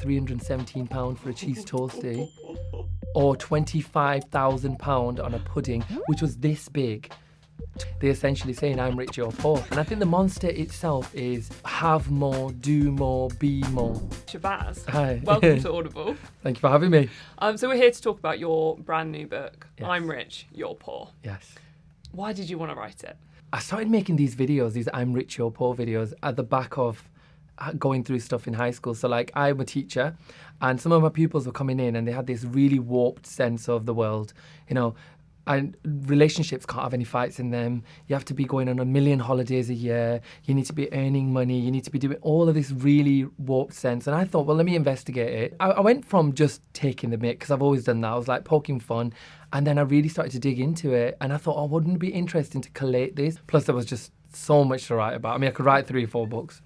£317 for a cheese toastie, or £25,000 on a pudding, which was this big. They're essentially saying I'm rich, you're poor. And I think the monster itself is have more, do more, be more. Shabaz, Hi. welcome to Audible. Thank you for having me. So we're here to talk about your brand new book, Yes. I'm Rich, You're Poor. Yes. Why did you want to write it? I started making these videos, these I'm rich, you're poor videos, at the back of going through stuff in high school. So like I'm a teacher, and some of my pupils were coming in and they had this really warped sense of the world, you know, and relationships can't have any fights in them. You have to be going on 1 million holidays a year. You need to be earning money. You need to be doing all of this really warped sense. And I thought, well, let me investigate it. I went from just taking the mick, because I've always done that. I was like poking fun. And then I really started to dig into it. And I thought, oh, wouldn't it be interesting to collate this? Plus, there was just so much to write about. I mean, I could write 3 or 4 books.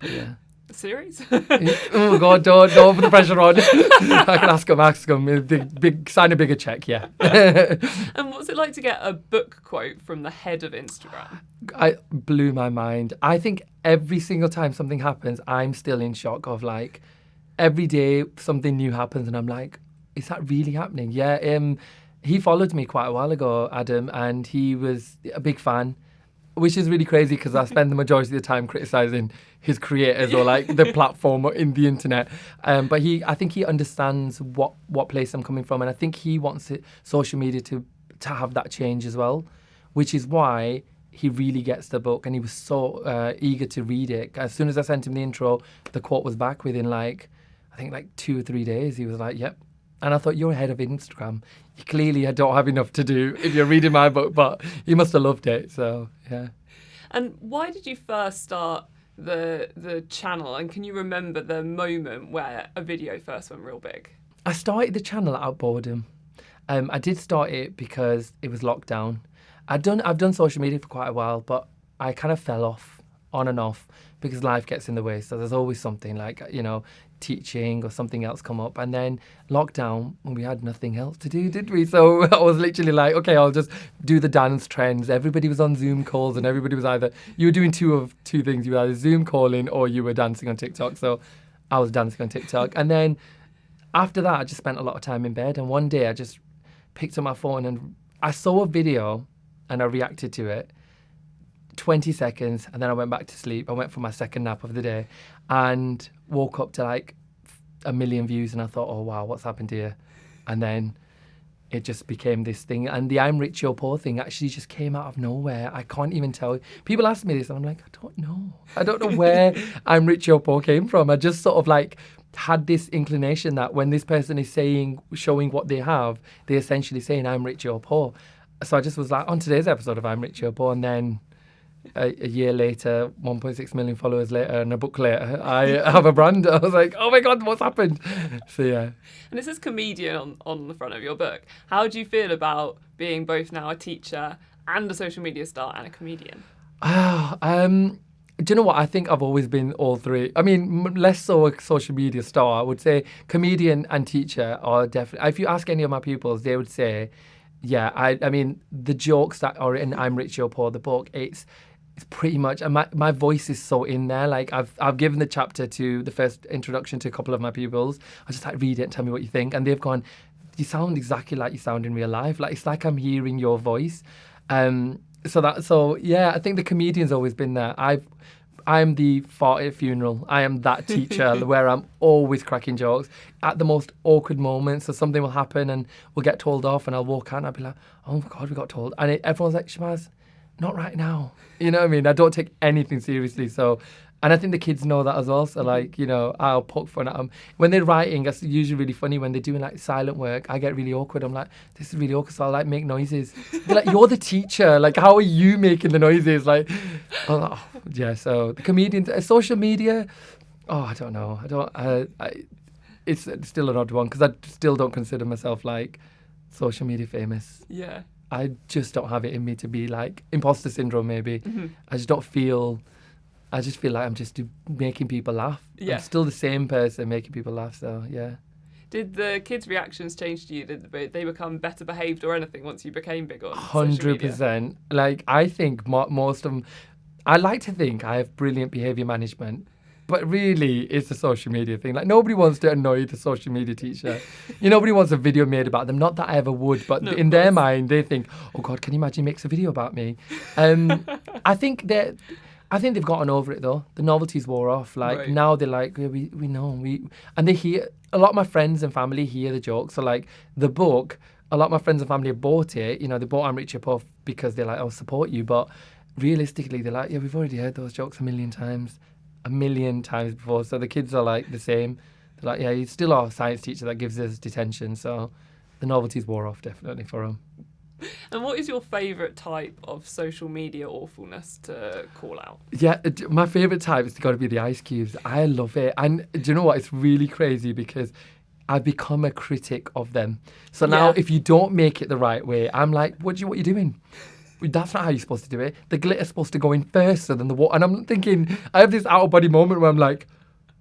But yeah. A series? Oh God, don't put the pressure on. I can ask him. Big, sign a bigger check, yeah. And what's it like to get a book quote from the head of Instagram? I blew my mind. I think every single time something happens, I'm still in shock of like, every day something new happens and I'm like, is that really happening? Yeah. He followed me quite a while ago, Adam, and he was a big fan, which is really crazy because I spend the majority of the time criticising his creators or like the platform or in the internet. But I think he understands what place I'm coming from, and I think he wants social media to have that change as well, which is why he really gets the book, and he was so eager to read it. As soon as I sent him the intro, the quote was back within I think 2 or 3 days. He was like, yep. And I thought, you're head of Instagram. You clearly don't have enough to do if you're reading my book, but he must have loved it. So, yeah. And why did you first start the channel? And can you remember the moment where a video first went real big? I started the channel out of boredom. I did start it because it was lockdown. I've done social media for quite a while, but I kind of fell off, on and off, because life gets in the way. So there's always something like, you know, teaching or something else come up. And then lockdown, we had nothing else to do, did we? So I was literally like, okay, I'll just do the dance trends. Everybody was on Zoom calls, and everybody was you were doing two things. You were either Zoom calling or you were dancing on TikTok. So I was dancing on TikTok. And then after that, I just spent a lot of time in bed. And one day I just picked up my phone and I saw a video and I reacted to it. 20 seconds, and then I went back to sleep. I went for my second nap of the day and woke up to like 1 million views, and I thought, oh wow, what's happened here? And then it just became this thing, and the I'm rich, you're poor thing actually just came out of nowhere. I can't even tell. People ask me this and I'm like, I don't know where I'm rich, you're poor came from. I just sort of like had this inclination that when this person is showing what they have, they're essentially saying I'm rich, you're poor. So I just was like, on today's episode of I'm rich, you're poor, and then a year later, 1.6 million followers later, and a book later, I have a brand. I was like, oh my God, what's happened? So yeah. And it says comedian on the front of your book. How do you feel about being both now a teacher and a social media star and a comedian? Do you know what? I think I've always been all three. I mean, less so a social media star. I would say comedian and teacher are definitely. If you ask any of my pupils, they would say, yeah. I mean, the jokes that are in I'm Rich, You're Poor, the book, it's pretty much, and my voice is so in there. Like I've given the chapter to the first introduction to a couple of my pupils. I just like, read it and tell me what you think, and they've gone, you sound exactly like you sound in real life. Like it's like I'm hearing your voice. So yeah, I think the comedian's always been there. I'm the fart at a funeral. I am that teacher where I'm always cracking jokes at the most awkward moments. So something will happen and we'll get told off, and I'll walk out and I'll be like, oh my God, we got told. And everyone's like, Shabaz, not right now. You know what I mean? I don't take anything seriously. So, and I think the kids know that as well. So like, you know, I'll poke fun at them. When they're writing, that's usually really funny. When they're doing like silent work, I get really awkward. I'm like, this is really awkward. So I'll like make noises. They're like, you're the teacher. Like, how are you making the noises? Like, oh, yeah. So the comedians, social media, oh, I don't know. It's still an odd one because I still don't consider myself like social media famous. Yeah. I just don't have it in me to be like imposter syndrome, maybe. Mm-hmm. I just feel like I'm just making people laugh. Yeah. I'm still the same person making people laugh, so yeah. Did the kids' reactions change to you? Did they become better behaved or anything once you became big on social media? 100%. Like, I think most of them, I like to think I have brilliant behaviour management. But really, it's a social media thing. Like, nobody wants to annoy the social media teacher. Nobody wants a video made about them. Not that I ever would, but No, in of their course. mind, they think, oh God, can you imagine he makes a video about me? I think they've gotten over it though. The novelties wore off. Like Right. now they're like, yeah, we know, and they hear, a lot of my friends and family hear the jokes. So like the book, a lot of my friends and family have bought it. They bought Enriching because they're like, I'll support you. But realistically, they're like, yeah, we've already heard those jokes a million times before. So the kids are like the same. They're like, yeah, he's still our science teacher that gives us detention. So the novelties wore off definitely for him. And what is your favourite type of social media awfulness to call out? Yeah, my favourite type has got to be the ice cubes. I love it. And do you know what? It's really crazy because I've become a critic of them. So now Yeah. if you don't make it the right way, I'm like, what are you doing? That's not how you're supposed to do it. The glitter's supposed to go in first than the water. And I'm thinking, I have this out-of-body moment where I'm like,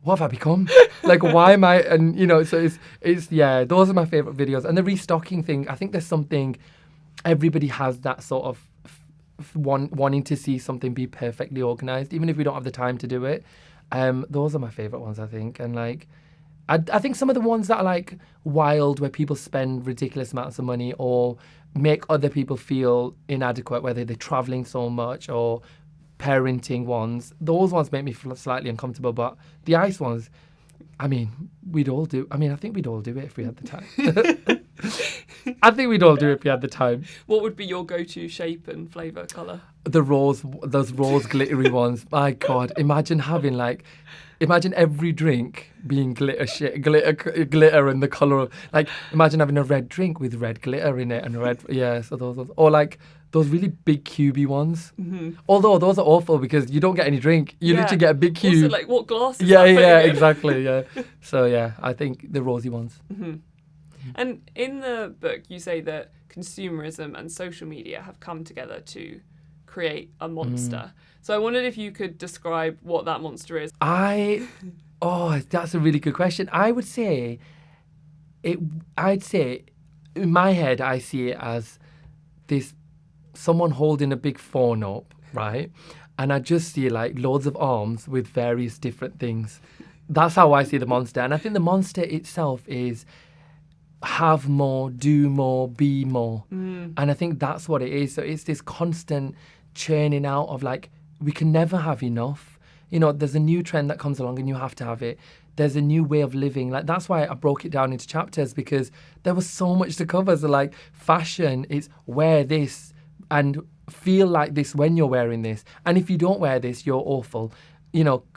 what have I become? Like, why am I? And, so it's yeah, those are my favourite videos. And the restocking thing, I think there's something, everybody has that sort of wanting to see something be perfectly organised, even if we don't have the time to do it. Those are my favourite ones, I think. And like, I think some of the ones that are like wild, where people spend ridiculous amounts of money or make other people feel inadequate, whether they're travelling so much or parenting ones, those ones make me feel slightly uncomfortable. But the ice ones, I mean, we'd all do. I mean, I think we'd all do it if we had the time. I think we'd all do it if we had the time. What would be your go-to shape and flavour colour? Those rose glittery ones. My God, imagine every drink being glitter and the colour of, like, imagine having a red drink with red glitter in it and red, yeah, so those ones. Or like those really big cubey ones. Mm-hmm. Although those are awful because you don't get any drink. You literally get a big cube. Also, like, what glass is Yeah, that yeah, putting in? exactly, yeah. So yeah, I think the rosy ones. Mm-hmm. And in the book, you say that consumerism and social media have come together to create a monster. So I wondered if you could describe what that monster is. That's a really good question. I'd say in my head, I see it as someone holding a big phone up, right? And I just see like loads of arms with various different things. That's how I see the monster. And I think the monster itself is have more, do more, be more. And I think that's what it is. So it's this constant churning out of like, we can never have enough. There's a new trend that comes along and you have to have it. There's a new way of living. Like, that's why I broke it down into chapters, because there was so much to cover. So like fashion, it's wear this and feel like this when you're wearing this. And if you don't wear this, you're awful.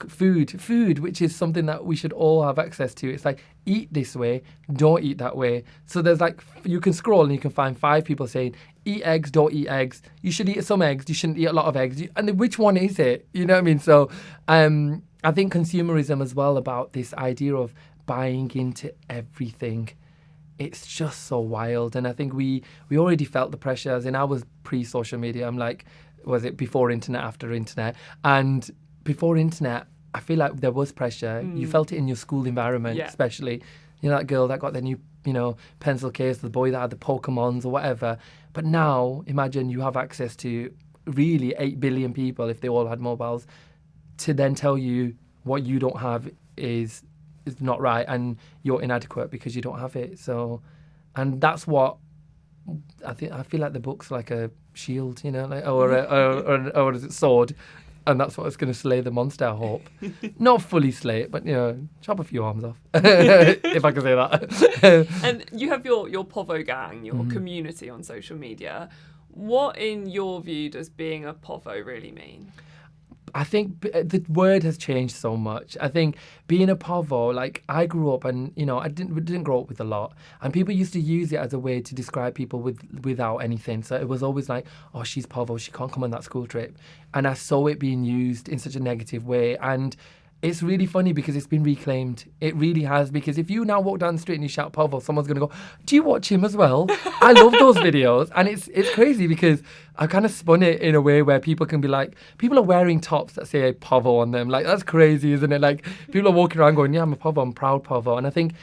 Food, which is something that we should all have access to. It's like, eat this way, don't eat that way. So there's like, you can scroll and you can find 5 people saying, eat eggs, don't eat eggs. You should eat some eggs, you shouldn't eat a lot of eggs. And which one is it? You know what I mean? So I think consumerism as well, about this idea of buying into everything. It's just so wild. And I think we already felt the pressure, as in I was pre-social media. I'm like, was it before internet, after internet? And before internet, I feel like there was pressure. You felt it in your school environment, especially. That girl that got their new, pencil case, the boy that had the Pokemons or whatever. But now, imagine you have access to really 8 billion people, if they all had mobiles, to then tell you what you don't have is not right and you're inadequate because you don't have it. So, and that's what I feel like the book's like a shield, or is it sword? And that's what's going to slay the monster, I hope. Not fully slay it, but, chop a few arms off, if I can say that. And you have your Povvo gang, your community on social media. What, in your view, does being a Povvo really mean? I think the word has changed so much. I think being a Povvo, like, I grew up and, I didn't grow up with a lot. And people used to use it as a way to describe people without anything. So it was always like, oh, she's Povvo, she can't come on that school trip. And I saw it being used in such a negative way. And it's really funny because it's been reclaimed. It really has, because if you now walk down the street and you shout Povvo, someone's going to go, do you watch him as well? I love those videos. And it's crazy because I kind of spun it in a way where people can be like, people are wearing tops that say Povvo on them. Like, that's crazy, isn't it? Like, people are walking around going, yeah, I'm a Povvo, I'm proud Povvo. And I think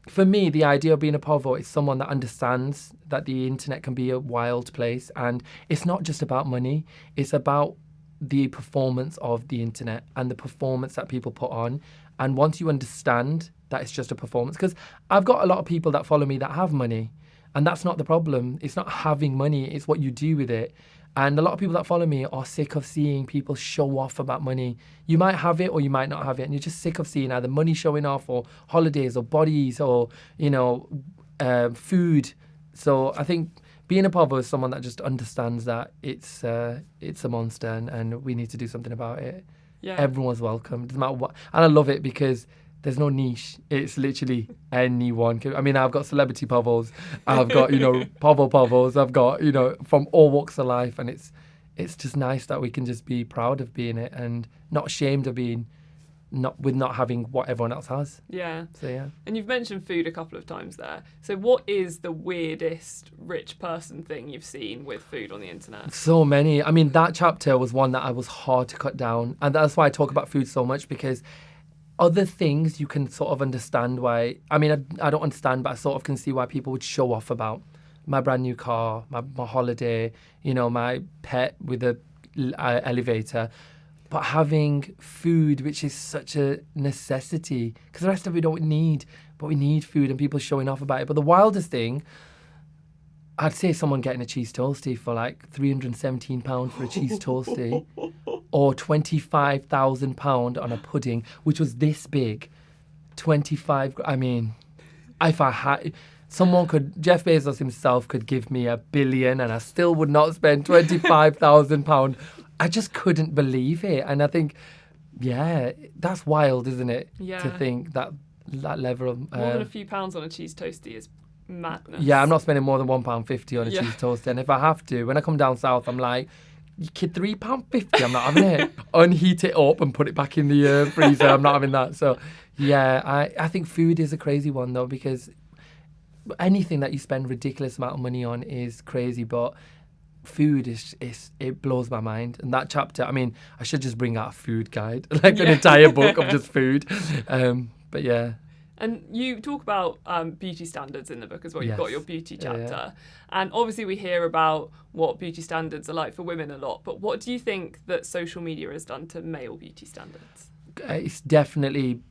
for me, the idea of being a Povvo is someone that understands that the internet can be a wild place. And it's not just about money. It's about the performance of the internet and the performance that people put on. And once you understand that it's just a performance, because I've got a lot of people that follow me that have money, and that's not the problem. It's not having money, it's what you do with it. And a lot of people that follow me are sick of seeing people show off about money. You might have it or you might not have it, and you're just sick of seeing either money showing off or holidays or bodies or, food. So I think being a Povvo is someone that just understands that it's a monster and we need to do something about it. Yeah. Everyone's welcome. Doesn't matter what. And I love it because there's no niche. It's literally anyone. I mean, I've got celebrity Povvos. I've got, Povvo Povvos. I've got, from all walks of life. And it's just nice that we can just be proud of being it and not ashamed of being not having what everyone else has. Yeah. So, yeah. And you've mentioned food a couple of times there. So what is the weirdest rich person thing you've seen with food on the internet? So many. I mean, that chapter was one that I was hard to cut down. And that's why I talk about food so much, because other things you can sort of understand why. I mean, I don't understand, but I sort of can see why people would show off about my brand new car, my holiday, my pet with the elevator. But having food, which is such a necessity, because the rest of it we don't need, but we need food and people showing off about it. But the wildest thing, I'd say someone getting a cheese toastie for like £317 for a cheese toastie, or £25,000 on a pudding, which was this big. 25. I mean, if I had, Jeff Bezos himself could give me $1 billion, and I still would not spend £25,000. I just couldn't believe it. And I think, yeah, that's wild, isn't it? Yeah. To think that level of... more than a few pounds on a cheese toastie is madness. Yeah, I'm not spending more than £1.50 on a Yeah. cheese toastie. And if I have to, when I come down south, I'm like, you kid, £3.50, I'm not having it. Unheat it up and put it back in the freezer. I'm not having that. So, yeah, I think food is a crazy one, though, because anything that you spend ridiculous amount of money on is crazy, but... food it blows my mind. And that chapter, I mean, I should just bring out a food guide, like an entire book of just food. But yeah. And you talk about beauty standards in the book as well. You've got your beauty chapter. And obviously we hear about what beauty standards are like for women a lot. But what do you think that social media has done to male beauty standards? It's definitely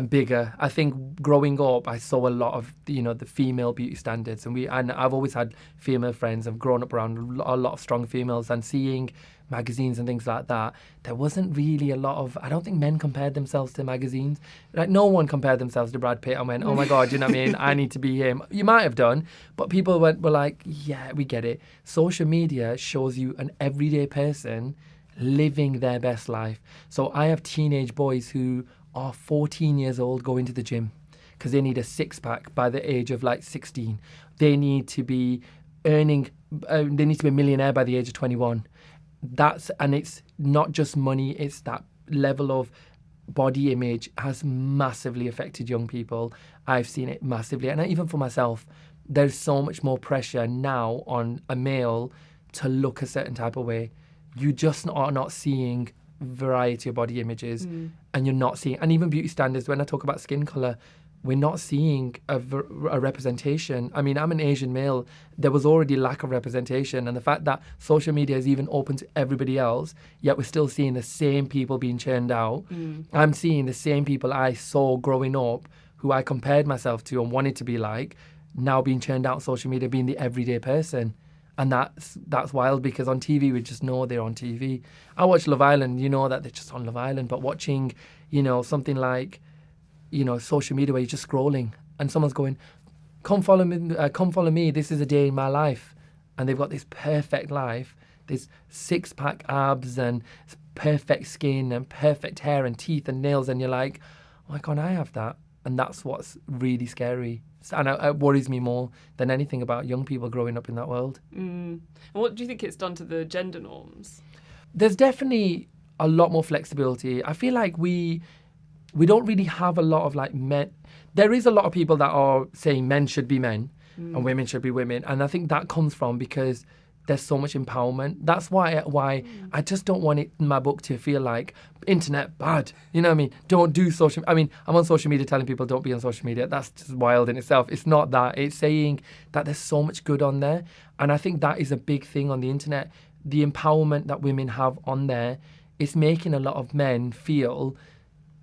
bigger. I think growing up, I saw a lot of the female beauty standards, and I've always had female friends. I've grown up around a lot of strong females, and seeing magazines and things like that, there wasn't really a lot of. I don't think men compared themselves to magazines. Like no one compared themselves to Brad Pitt and went, "Oh my God, you know what I mean? I need to be him." You might have done, but people were like, "Yeah, we get it." Social media shows you an everyday person living their best life. So I have teenage boys who are 14 years old going to the gym because they need a six-pack by the age of like 16. They need to be earning, they need to be a millionaire by the age of 21. And it's not just money, it's that level of body image has massively affected young people. I've seen it massively. And even for myself, there's so much more pressure now on a male to look a certain type of way. You just are not seeing variety of body images, and you're not seeing, and even beauty standards. When I talk about skin color, we're not seeing a representation. I mean, I'm an Asian male. There was already lack of representation, and the fact that social media is even open to everybody else, yet we're still seeing the same people being churned out. I'm seeing the same people I saw growing up, who I compared myself to and wanted to be like, now being churned out on social media, being the everyday person. And that's wild, because on TV, we just know they're on TV. I watch Love Island, you know that they're just on Love Island. But watching, something like, social media where you're just scrolling and someone's going, come follow me, this is a day in my life. And they've got this perfect life, this six-pack abs and perfect skin and perfect hair and teeth and nails. And you're like, why can't I have that? And that's what's really scary. And it worries me more than anything about young people growing up in that world. And what do you think it's done to the gender norms? There's definitely a lot more flexibility. I feel like we don't really have a lot of like men. There is a lot of people that are saying men should be men and women should be women. And I think that comes from because there's so much empowerment. That's why I just don't want it in my book to feel like internet bad. You know what I mean? Don't do social. I mean, I'm on social media telling people don't be on social media. That's just wild in itself. It's not that. It's saying that there's so much good on there. And I think that is a big thing on the internet. the empowerment that women have on there, it's making a lot of men feel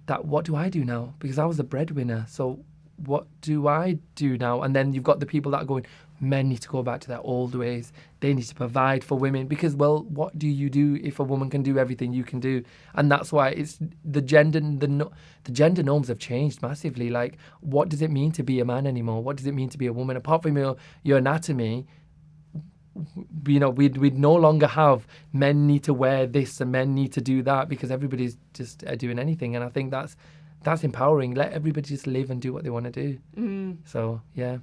that, what do I do now? Because I was a breadwinner, so what do I do now? And then you've got the people that are going, men need to go back to their old ways. They need to provide for women because, well, what do you do if a woman can do everything you can do? And that's why it's the gender norms have changed massively. Like, what does it mean to be a man anymore? What does it mean to be a woman? Apart from your anatomy, you know, we'd no longer have men need to wear this and men need to do that, because everybody's just doing anything. And I think that's empowering. Let everybody just live and do what they want to do. So, yeah.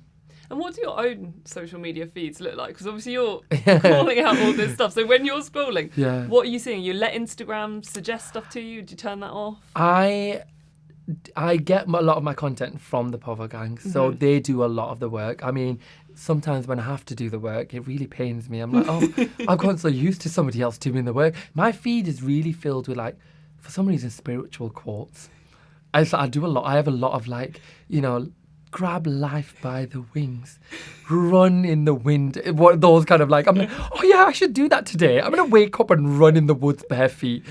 And what do your own social media feeds look like? Because obviously you're calling out all this stuff. So when you're scrolling, what are you seeing? You let Instagram suggest stuff to you? Do you turn that off? I get a lot of my content from the Povvo gang, so they do a lot of the work. I mean, sometimes when I have to do the work, it really pains me. I'm like, oh, I've gotten so used to somebody else doing the work. My feed is really filled with, like, for some reason, spiritual quotes. I do a lot. I have a lot of, like, you know, grab life by the wings, run in the wind. Those kind of, like, I'm like, oh yeah, I should do that today. I'm gonna wake up and run in the woods bare feet.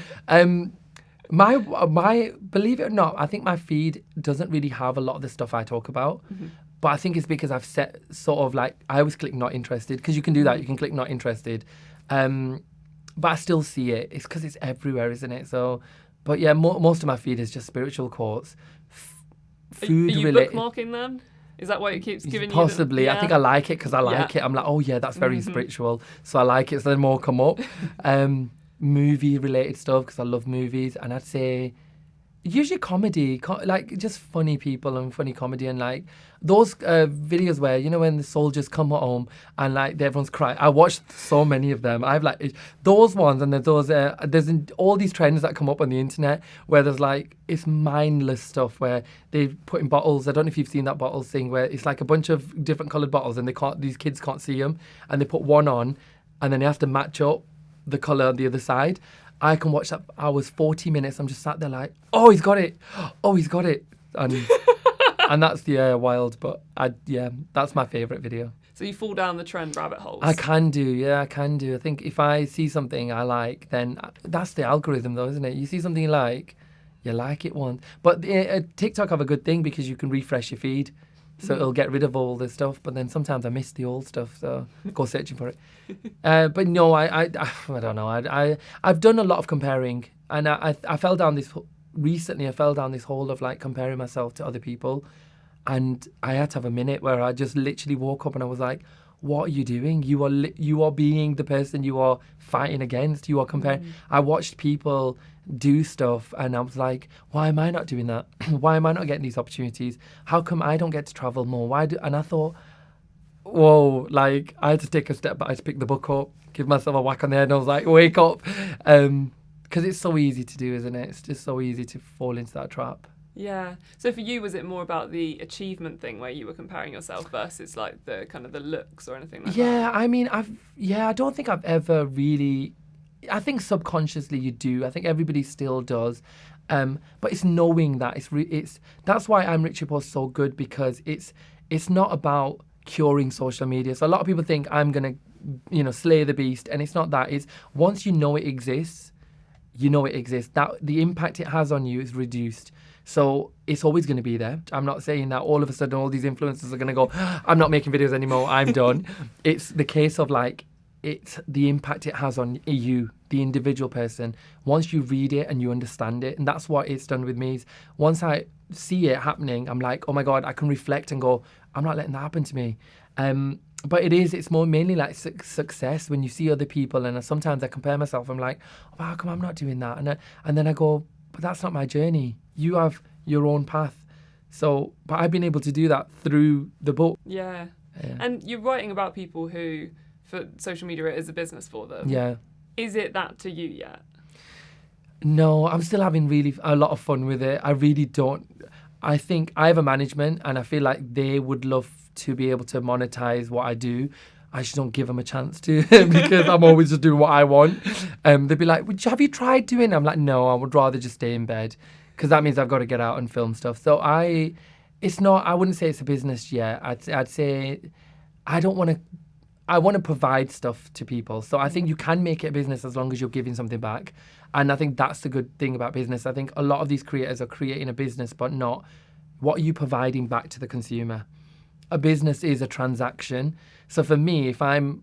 My believe it or not, I think my feed doesn't really have a lot of the stuff I talk about. But I think it's because I've set sort of, like, I always click not interested, because you can do that. You can click not interested. But I still see it. It's because it's everywhere, isn't it? So, but yeah, most of my feed is just spiritual quotes. Food are you related. bookmarking them? Is that why it keeps giving Possibly. you? I think I like it because I like it. I'm like, oh yeah, that's very spiritual. So I like it. So then more come up. Movie related stuff, because I love movies. And I'd say usually comedy, like just funny people and funny comedy, and like those videos where, you know, when the soldiers come home and like everyone's crying. I watched so many of them. I've like those ones, and there's those there's all these trends that come up on the internet where there's like, it's mindless stuff where they put in bottles. I don't know if you've seen that bottles thing where it's like a bunch of different coloured bottles, and these kids can't see them, and they put one on, and then they have to match up the colour on the other side. I can watch that hours, 40 minutes. I'm just sat there like, oh, he's got it. Oh, he's got it. And and that's wild. But that's my favourite video. So you fall down the trend rabbit holes? I can do. I think if I see something I like, then that's the algorithm though, isn't it? You see something you like it once. But TikTok have a good thing because you can refresh your feed. So it'll get rid of all this stuff, but then sometimes I miss the old stuff, so go searching for it. But no, I don't know. I've done a lot of comparing, and I fell down this recently. I fell down this hole of like comparing myself to other people, and I had to have a minute where I just literally woke up and I was like, "What are you doing? You are being the person you are fighting against. You are comparing." I watched people do stuff and I was like, why am I not doing that? Why am I not getting these opportunities? How come I don't get to travel more? And I thought, whoa, like I had to take a step back. I had to pick the book up, give myself a whack on the head, and I was like, wake up. Because it's so easy to do, isn't it? It's just so easy to fall into that trap. Yeah. So for you, was it more about the achievement thing where you were comparing yourself versus like the kind of the looks or anything like that? Yeah, I mean, I don't think I've ever really... I think subconsciously you do. I think everybody still does. But it's knowing that that's why I'm Richard Post so good, because it's not about curing social media. So a lot of people think I'm going to, slay the beast, and it's not that. It's once you know it exists, that the impact it has on you is reduced. So it's always going to be there. I'm not saying that all of a sudden all these influencers are going to go, I'm not making videos anymore, I'm done. It's the case of like, it's the impact it has on you, the individual person. Once you read it and you understand it, and that's what it's done with me. Is once I see it happening, I'm like, oh my God, I can reflect and go, I'm not letting that happen to me. But it's more mainly like success when you see other people, and sometimes I compare myself. I'm like, oh, how come I'm not doing that? And then I go, but that's not my journey. You have your own path. So, but I've been able to do that through the book. Yeah. And you're writing about people who, for social media, it is a business for them. Yeah. Is it that to you yet? No, I'm still having really a lot of fun with it. I really don't. I think I have a management, and I feel like they would love to be able to monetize what I do. I just don't give them a chance to because I'm always just doing what I want. They'd be like, have you tried doing it? I'm like, no, I would rather just stay in bed, because that means I've got to get out and film stuff. So I wouldn't say it's a business yet. I'd say I don't want to. I want to provide stuff to people. So I think you can make it a business as long as you're giving something back. And I think that's the good thing about business. I think a lot of these creators are creating a business, but not what are you providing back to the consumer. A business is a transaction. So for me, if I'm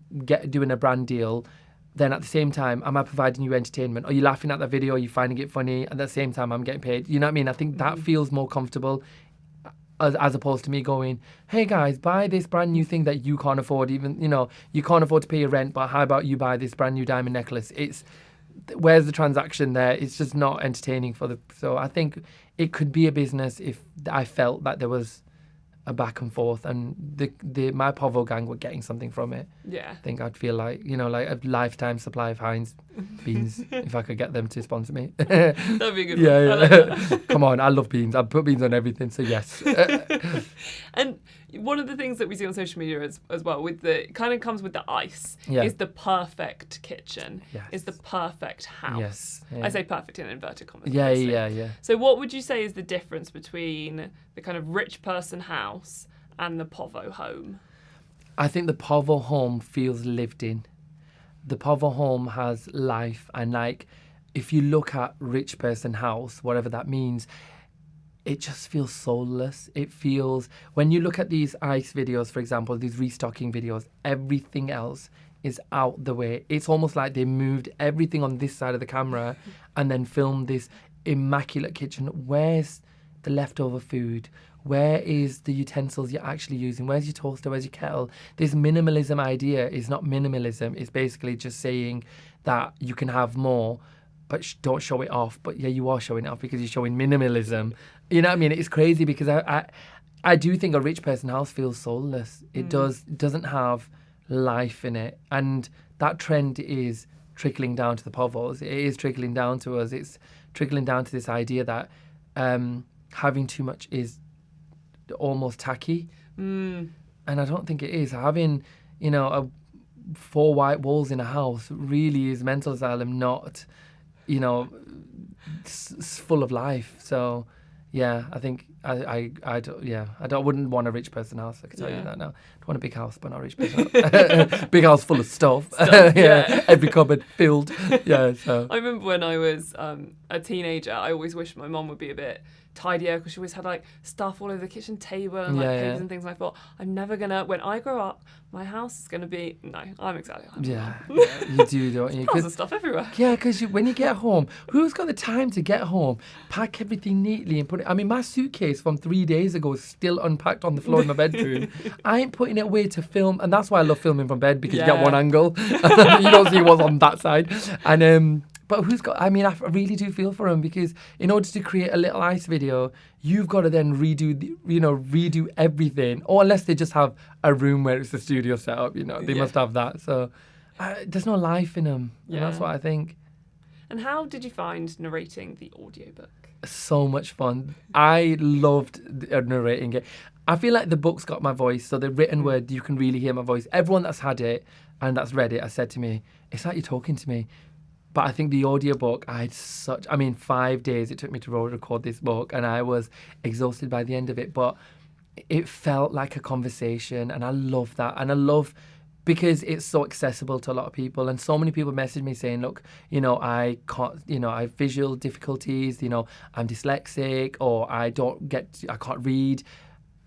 doing a brand deal, then at the same time, am I providing you entertainment? Are you laughing at that video? Are you finding it funny? And at the same time, I'm getting paid. You know what I mean? I think that feels more comfortable as opposed to me going, hey guys, buy this brand new thing that you can't afford. Even, you can't afford to pay your rent, but how about you buy this brand new diamond necklace? Where's the transaction there? It's just not entertaining so I think it could be a business if I felt that there was a back and forth and my Povvo gang were getting something from it. Yeah. I think I'd feel like, like a lifetime supply of Heinz beans if I could get them to sponsor me. That'd be a good one. Yeah. I like that. Come on, I love beans. I put beans on everything, so yes. And one of the things that we see on social media as well, it kind of comes with the ice, Yeah. is the perfect kitchen, Yes. is the perfect house. Yes. Yeah. I say perfect in inverted commas. Yeah, obviously. yeah. So what would you say is the difference between the kind of rich person house and the Povvo home? I think the Povvo home feels lived in. The Povvo home has life, and if you look at rich person house, whatever that means, it just feels soulless. It feels, when you look at these ice videos, for example, these restocking videos, everything else is out the way. It's almost like they moved everything on this side of the camera and then filmed this immaculate kitchen. Where's the leftover food? Where is the utensils you're actually using? Where's your toaster? Where's your kettle? This minimalism idea is not minimalism. It's basically just saying that you can have more, but don't show it off. But yeah, you are showing it off because you're showing minimalism. You know what I mean? It's crazy because I do think a rich person house feels soulless. It doesn't have life in it. And that trend is trickling down to the Povvos. It is trickling down to us. It's trickling down to this idea that having too much is almost tacky. And I don't think it is. Having, 4 white walls in a house really is mental asylum, not, full of life. So yeah, I think I wouldn't want a rich person house. I can tell you that now. I want a big house, but not a rich person house. Big house full of stuff. Yeah. Every cupboard filled. Yeah. So I remember when I was a teenager, I always wished my mum would be a bit tidier because she always had stuff all over the kitchen table and papers and things. And I thought, I'm never gonna. When I grow up, my house is gonna be. No, I'm excited. You do, don't you? Piles of stuff everywhere. Yeah, because when you get home, who's got the time to get home, pack everything neatly and put it? I mean, my suitcase from 3 days ago is still unpacked on the floor in my bedroom. I ain't putting it away to film, and that's why I love filming from bed, because you get one angle, you don't see what's on that side, and But I really do feel for them, because in order to create a little ice video, you've got to then redo everything. Or unless they just have a room where it's a studio setup, they must have that. So there's no life in them. Yeah. And that's what I think. And how did you find narrating the audiobook? So much fun. I loved narrating it. I feel like the book's got my voice. So the written word, you can really hear my voice. Everyone that's had it and that's read it has said to me, it's like you're talking to me. But I think the audiobook, 5 days it took me to record this book, and I was exhausted by the end of it. But it felt like a conversation, and I love that. And I love, because it's so accessible to a lot of people, and so many people message me saying, look, I can't, I have visual difficulties, I'm dyslexic, or I can't read.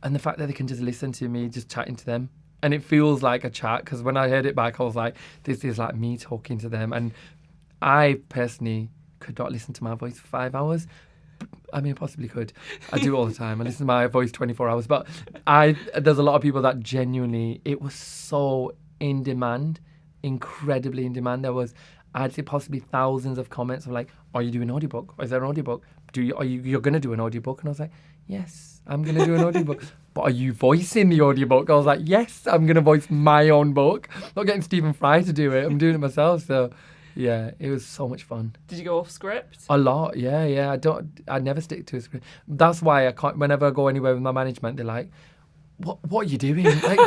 And the fact that they can just listen to me just chatting to them. And it feels like a chat, because when I heard it back, I was like, this is like me talking to them. And I personally could not listen to my voice for 5 hours. I possibly could. I do all the time. I listen to my voice 24 hours. But there's a lot of people that genuinely, it was so in demand, incredibly in demand. There was, I'd say, possibly thousands of comments of like, are you doing an audiobook? Is there an audiobook? You're going to do an audiobook? And I was like, yes, I'm going to do an audiobook. But are you voicing the audiobook? I was like, yes, I'm going to voice my own book. I'm not getting Stephen Fry to do it. I'm doing it myself. So yeah, it was so much fun. Did you go off script? A lot, yeah. I never stick to a script. That's why I can't. Whenever I go anywhere with my management, they're like, "What are you doing?" Like,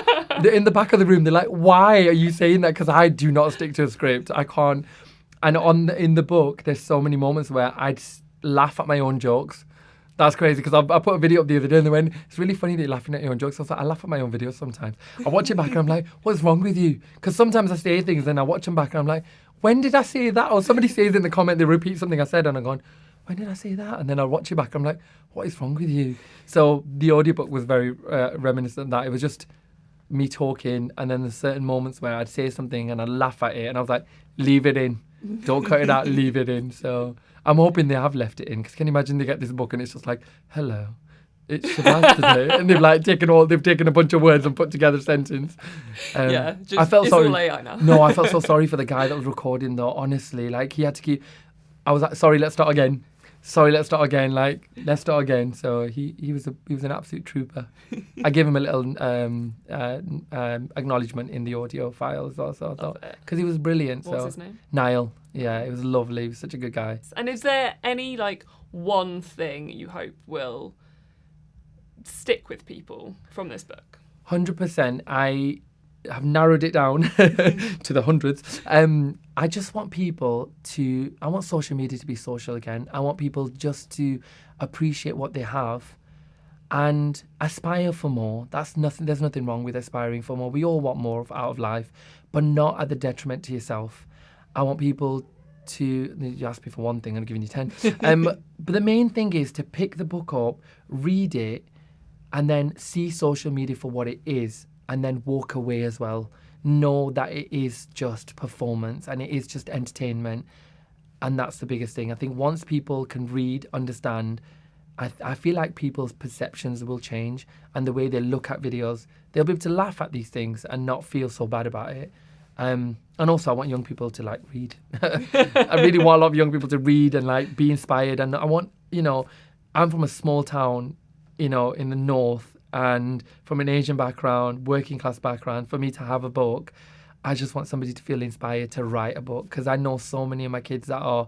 they're in the back of the room, they're like, "Why are you saying that?" Because I do not stick to a script. I can't. And in the book, there's so many moments where I'd laugh at my own jokes. That's crazy because I put a video up the other day and they went, it's really funny that you're laughing at your own jokes. I was like, I laugh at my own videos sometimes. I watch it back and I'm like, what's wrong with you? Because sometimes I say things and I watch them back and I'm like, when did I say that? Or somebody says in the comment, they repeat something I said and I'm going, when did I say that? And then I'll watch it back. I'm like, what is wrong with you? So the audiobook was very reminiscent of that. It was just me talking, and then there's certain moments where I'd say something and I'd laugh at it, and I was like, leave it in. Don't cut it out, leave it in. So I'm hoping they have left it in, because can you imagine they get this book and it's just like, hello, it's Shabaz today. And they've taken a bunch of words and put together a sentence. I felt sorry. All AI now. No, I felt so sorry for the guy that was recording though, honestly. Like, he had to keep, I was like, sorry, let's start again. Sorry, let's start again. Like, let's start again. So he was an absolute trooper. I gave him a little acknowledgement in the audio file as well. So I thought, because he was brilliant. What's his name? Niall. Yeah, it was lovely. He was such a good guy. And is there any like one thing you hope will stick with people from this book? 100%. I have narrowed it down to the hundreds. I just want people I want social media to be social again. I want people just to appreciate what they have and aspire for more. There's nothing wrong with aspiring for more. We all want more out of life, but not at the detriment to yourself. I want people to, you asked me for one thing, I'm giving you 10. But the main thing is to pick the book up, read it, and then see social media for what it is, and then walk away as well. Know that it is just performance and it is just entertainment. And that's the biggest thing. I think once people can read, understand, I feel like people's perceptions will change, and the way they look at videos, they'll be able to laugh at these things and not feel so bad about it. And also I want young people to like read. I really want a lot of young people to read and like be inspired. And I want, I'm from a small town, in the north, and from an Asian background, working class background. For me to have a book, I just want somebody to feel inspired to write a book, because I know so many of my kids that are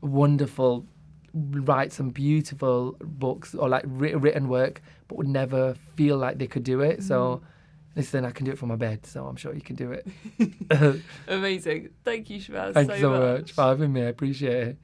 wonderful, write some beautiful books or like written work, but would never feel like they could do it. So listen, I can do it from my bed, so I'm sure you can do it. Amazing. Thank you, Shabaz. Thank you so much for having me. I appreciate it.